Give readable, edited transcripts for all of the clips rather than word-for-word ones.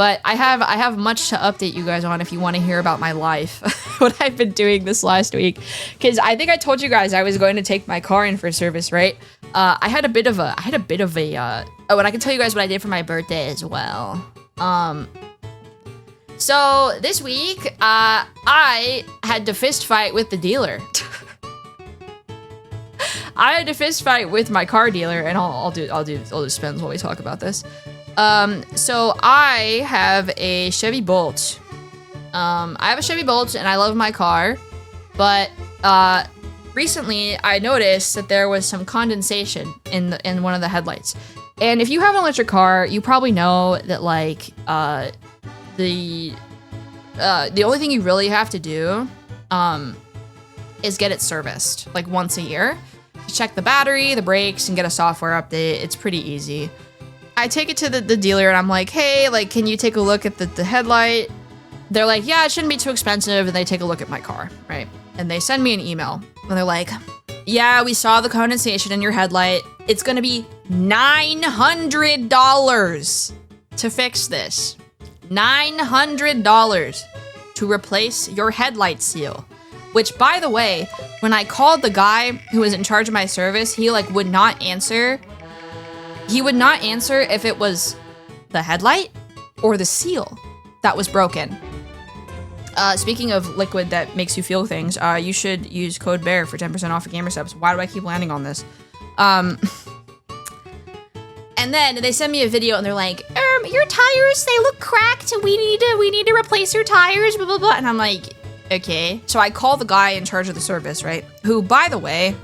But I have much to update you guys on if you want to hear about my life, what I've been doing this last week. Because I think I told you guys I was going to take my car in for service, right? I had a bit of a, oh, and I can tell you guys what I did for my birthday as well. So this week, I had to fist fight with the dealer. I had to fist fight with my car dealer, and I'll do spins while we talk about this. So I have a Chevy Bolt. I have a Chevy Bolt and I love my car, but, recently I noticed that there was some condensation in one of the headlights. And if you have an electric car, you probably know that like, the only thing you really have to do, is get it serviced like once a year. Check the battery, the brakes, and get a software update. It's pretty easy. I take it to the dealer and I'm like, hey, like, can you take a look at the headlight? They're like, yeah, it shouldn't be too expensive. And they take a look at my car, right? And they send me an email and they're like, yeah, we saw the condensation in your headlight. It's gonna be $900 to fix this. $900 to replace your headlight seal. Which, by the way, when I called the guy who was in charge of my service, he like would not answer. He would not answer if it was the headlight or the seal that was broken. Speaking of liquid that makes you feel things, you should use code BEAR for 10% off of GamerSubs. Why do I keep landing on this? And then they send me a video and they're like, your tires, they look cracked. We need to replace your tires, blah, blah, blah. And I'm like, okay. So I call the guy in charge of the service, right? Who, by the way,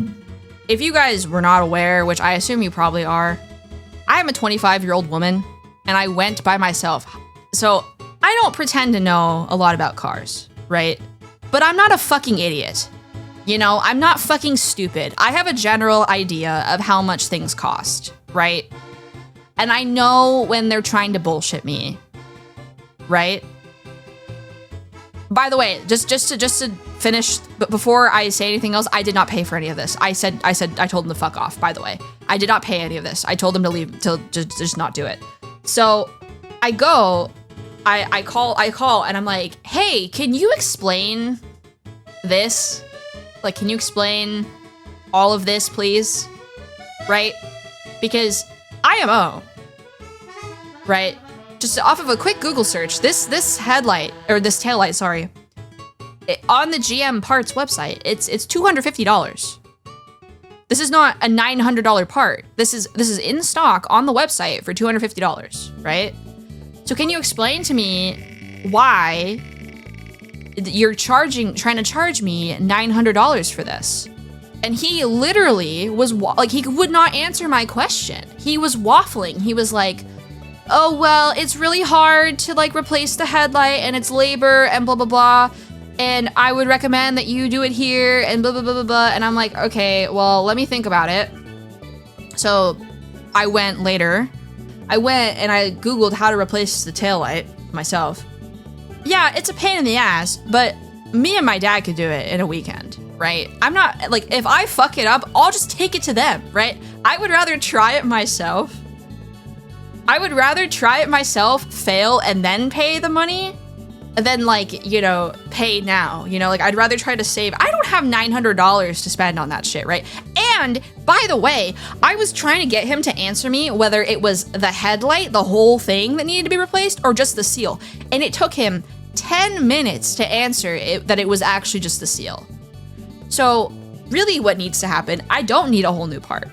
if you guys were not aware, which I assume you probably are, I am a 25-year-old woman and I went by myself. So I don't pretend to know a lot about cars, right? But I'm not a fucking idiot. You know, I'm not fucking stupid. I have a general idea of how much things cost, right? And I know when they're trying to bullshit me, right? By the way, just to finish, but before I say anything else, I did not pay for any of this. I told them to fuck off, by the way. I did not pay any of this. I told them to leave, to just not do it. So I go, I call and I'm like, hey, can you explain this? Like, can you explain all of this, please? Right? Because IMO, right? Just off of a quick Google search, this headlight, or this taillight, sorry, on the GM parts website, it's $250. This is not a $900 part. This is in stock on the website for $250, right? So can you explain to me why you're trying to charge me $900 for this? And he literally was like, he would not answer my question. He was waffling. He was like, oh, well, it's really hard to like replace the headlight and it's labor and blah, blah, blah. And I would recommend that you do it here and blah, blah, blah, blah, blah. And I'm like, okay, well, let me think about it. So I went and I Googled how to replace the taillight myself. Yeah, it's a pain in the ass, but me and my dad could do it in a weekend, right? I'm not, like, if I fuck it up, I'll just take it to them, right? I would rather try it myself. Fail, and then pay the money, than, like, you know, pay now. You know, like, I'd rather try to save. I don't have $900 to spend on that shit, right? And, by the way, I was trying to get him to answer me whether it was the headlight, the whole thing that needed to be replaced, or just the seal. And it took him 10 minutes to answer that it was actually just the seal. So, really what needs to happen, I don't need a whole new part.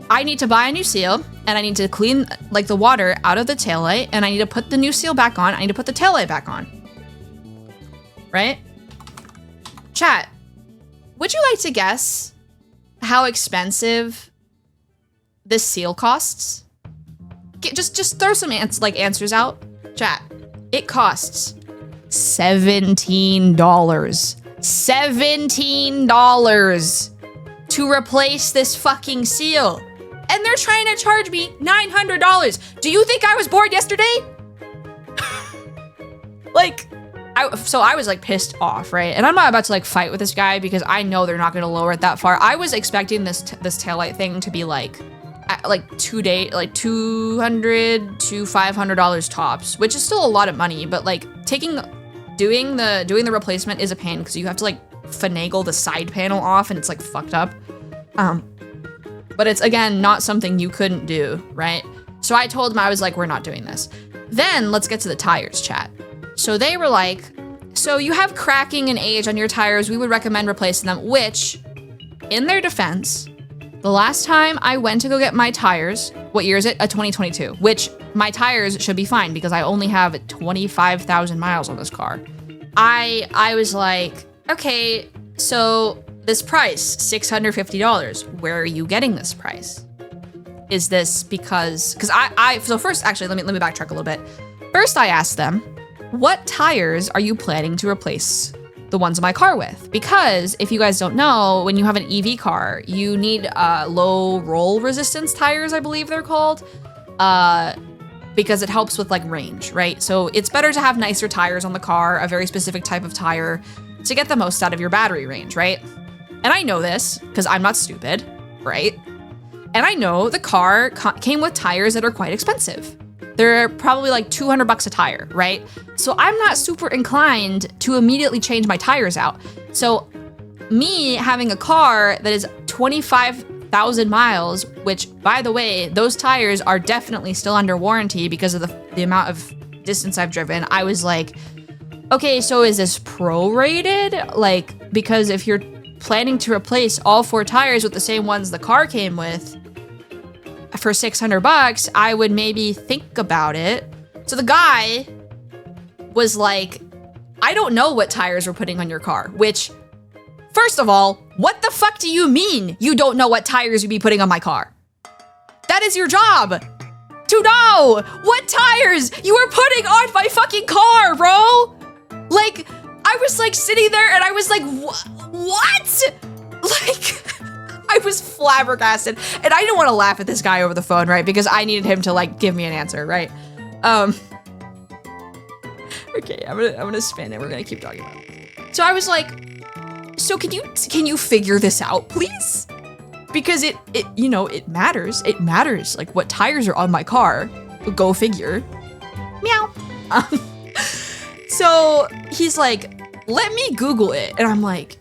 I need to buy a new seal, and I need to clean, like, the water out of the taillight, and I need to put the new seal back on. I need to put the taillight back on. Right? Chat, would you like to guess how expensive this seal costs? Just throw some answers out. Chat, it costs $17. $17 to replace this fucking seal. And they're trying to charge me $900. Do you think I was bored yesterday? Like, so I was like pissed off, right? And I'm not about to like fight with this guy because I know they're not gonna lower it that far. I was expecting this taillight thing to be like, like like $200 to $500 tops, which is still a lot of money, but like doing the replacement is a pain because you have to like finagle the side panel off and it's like fucked up. But it's again not something you couldn't do, right? So I told them, I was like, we're not doing this. Then let's get to the tires, chat. So they were like, so you have cracking and age on your tires, we would recommend replacing them, which in their defense, the last time I went to go get my tires, what year is it? A 2022, which my tires should be fine because I only have 25,000 miles on this car. I was like, okay, so this price, $650, where are you getting this price? Is this because so first, actually, let me backtrack a little bit. First, I asked them, what tires are you planning to replace the ones in my car with? Because if you guys don't know, when you have an EV car, you need low roll resistance tires, I believe they're called, because it helps with like range, right? So it's better to have nicer tires on the car, a very specific type of tire to get the most out of your battery range, right? And I know this because I'm not stupid, right? And I know the car came with tires that are quite expensive. They're probably like $200 a tire, right? So I'm not super inclined to immediately change my tires out. So me having a car that is 25,000 miles, which by the way, those tires are definitely still under warranty because of the amount of distance I've driven. I was like, okay, so is this prorated? Like, because if you're planning to replace all 4 tires with the same ones the car came with for $600, I would maybe think about it. So the guy was like, I don't know what tires we're putting on your car, which, first of all, what the fuck do you mean you don't know what tires you'd be putting on my car? That is your job to know what tires you are putting on my fucking car, bro. Like, I was like sitting there and I was like, what? Like, I was flabbergasted. And I didn't want to laugh at this guy over the phone, right? Because I needed him to like give me an answer, right? Okay, I'm gonna spin and we're gonna keep talking about it. So I was like, so can you figure this out, please? Because it you know, it matters. It matters like what tires are on my car. Go figure. Meow. So he's like, let me Google it. And I'm like,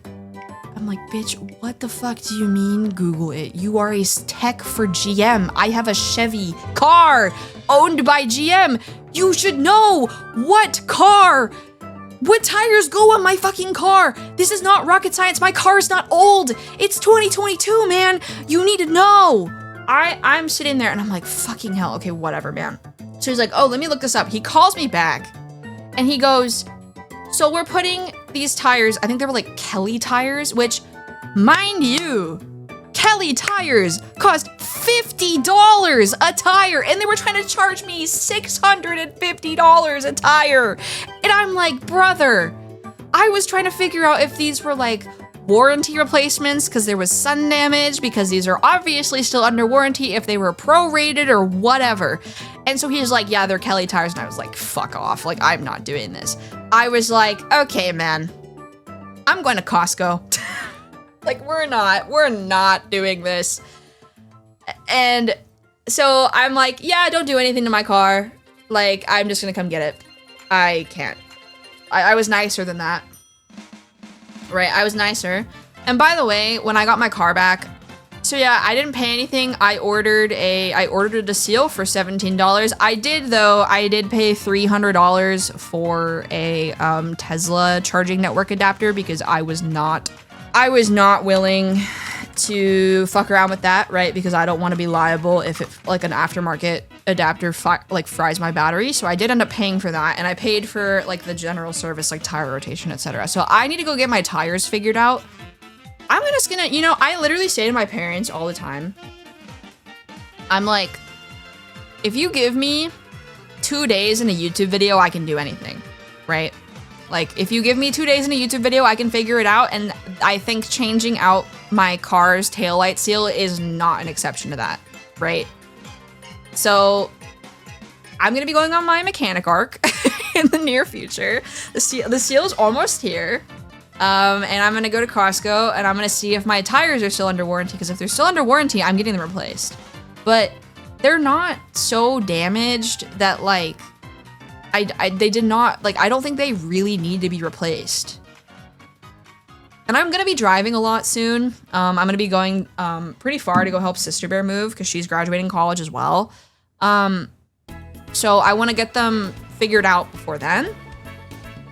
bitch, what the fuck do you mean Google it? You are a tech for GM. I have a Chevy car owned by GM. You should know what tires go on my fucking car. This is not rocket science. My car is not old. It's 2022, man. You need to know. I'm sitting there and I'm like, fucking hell. Okay, whatever, man. So he's like, oh, let me look this up. He calls me back and he goes, so we're putting these tires, I think they were like Kelly tires, which, mind you, Kelly tires cost $50 a tire, and they were trying to charge me $650 a tire. And I'm like, brother, I was trying to figure out if these were like warranty replacements because there was sun damage, because these are obviously still under warranty, if they were prorated or whatever. And so he's like, yeah, they're Kelly tires. And I was like, fuck off. Like, I'm not doing this. I was like, okay, man, I'm going to Costco. Like, we're not doing this. And so I'm like, yeah, don't do anything to my car. Like, I'm just going to come get it. I can't. I was nicer than that. Right, I was nicer. And by the way, when I got my car back, so yeah, I didn't pay anything. I ordered a seal for $17. I did pay $300 for a Tesla charging network adapter because I was not willing to fuck around with that, right? Because I don't want to be liable if it, like, an aftermarket adapter fries my battery. So I did end up paying for that, and I paid for like the general service, like tire rotation, etc. So I need to go get my tires figured out. I'm just gonna, you know, I literally say to my parents all the time, I'm like, if you give me 2 days in a YouTube video, I can do anything, right? Like, if you give me 2 days in a YouTube video, I can figure it out. And I think changing out my car's taillight seal is not an exception to that, right? So I'm gonna be going on my mechanic arc in the near future. The seal is almost here. And I'm gonna go to Costco and I'm gonna see if my tires are still under warranty, because if they're still under warranty, I'm getting them replaced. but they're not so damaged that like they did not like, I don't think they really need to be replaced. And I'm gonna be driving a lot soon. I'm gonna be going pretty far to go help Sister Bear move because she's graduating college as well. So I want to get them figured out before then.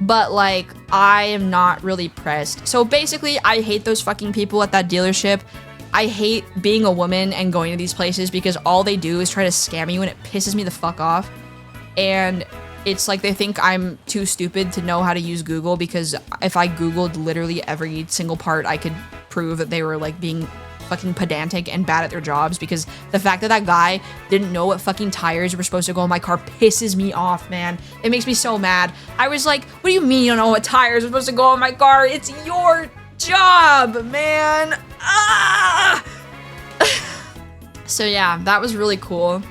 But like, I am not really pressed. So basically, I hate those fucking people at that dealership. I hate being a woman and going to these places because all they do is try to scam you and it pisses me the fuck off. And it's like they think I'm too stupid to know how to use Google because if I Googled literally every single part, I could prove that they were like being fucking pedantic and bad at their jobs, because the fact that that guy didn't know what fucking tires were supposed to go in my car pisses me off, man. It makes me so mad. I was like, what do you mean you don't know what tires are supposed to go in my car? It's your job, man. Ah! So yeah, that was really cool.